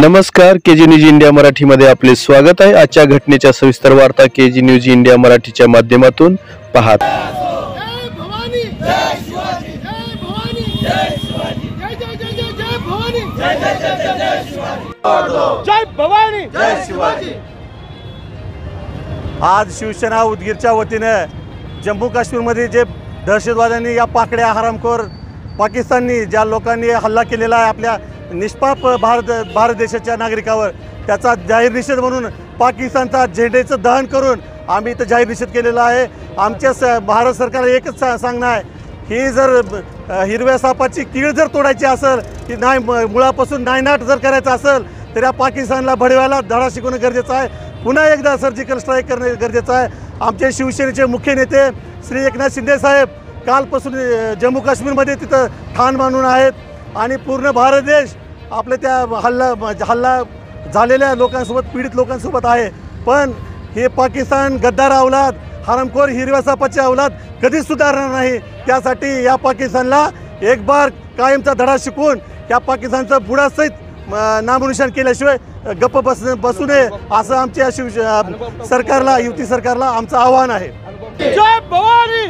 नमस्कार, KG news India मराठीमध्ये आपले स्वागत आहे। आजच्या घटनेच्या सविस्तर वार्ता केजी न्यूज इंडिया मराठीच्या माध्यमातून पाहत। आज शिवसेना उदगीरच्या वतीने जम्मू काश्मीरमध्ये जे दहशतवाद्यांनी या पाकड्या हरामखोर पाकिस्ताननी ज्या लोकांनी हल्ला केलेला आहे आपल्या निष्पाप भारत देशाच्या नागरिकावर, त्याचा जाहीर निषेध म्हणून पाकिस्तानचा झेंड्याचं दहन करून आम्ही इथं जाहीर निषेध केलेला आहे। आमच्या भारत सरकारला एकच सांगणं आहे, ही जर हिरव्या सापाची कीळ जर तोडायची असेल, की नाही मुळापासून नायनाट जर करायचं असेल, तर या पाकिस्तानला भडवायला धडा शिकवणं गरजेचं आहे। पुन्हा एकदा सर्जिकल स्ट्राईक करणं गरजेचं आहे। आमचे शिवसेनेचे मुख्य नेते श्री एकनाथ शिंदे साहेब कालपासून जम्मू काश्मीरमध्ये तिथं ठाण मांडून आहेत आणि पूर्ण भारत देश आपल्या त्या हल्ला झालेल्या लोकांसोबत, पीडित लोकांसोबत आहे। पण हे पाकिस्तान गद्दार अवलाद, हरामखोर हिरव्या सापाची अवलाद कधीच सुधारणार नाही। त्यासाठी या पाकिस्तानला एक बार कायमचा धडा शिकवून या पाकिस्तानचं बुडासहित नामोनिशान केल्याशिवाय गप्प बसू नये, असं आमच्या सरकारला, युती सरकारला आमचं आव्हान आहे। जय भवानी,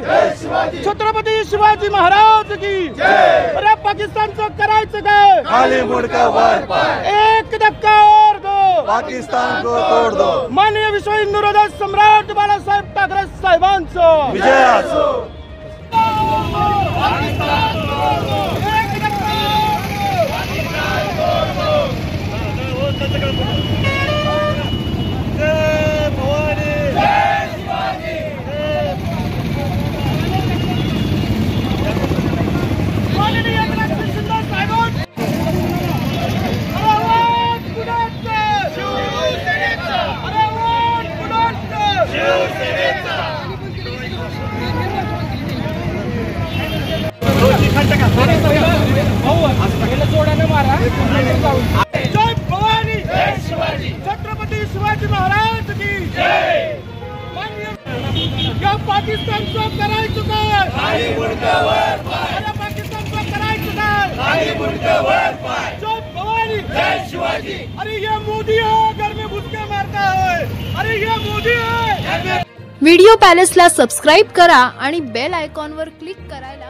छत्रपती शिवाजी महाराज की जय। अरे पाकिस्तानचं करायचं काय? खाली मुंडका वर पाय, एक धक्का और दो, पाकिस्तान को तोड दो। माननीय विश्व हिंदू हृदय सम्राट बाळासाहेब ठाकरे साहेबांचं विजय असो। जय भवानी, छत्रपती शिवाजी महाराज की जय। या पाकिस्तानचं करायचं काय? खाली मुंडका वर पाय, अरे पाकिस्तानचं करायचं काय? खाली मुंडका वर पाय। जय भवानी, जय शिवाजी। अरे ये मोदी है, घर में घुस के मारता है, अरे ये मोदी है। व्हिडिओ पॅलेसला सबस्क्राइब करा आणि बेल आयकॉनवर क्लिक करायला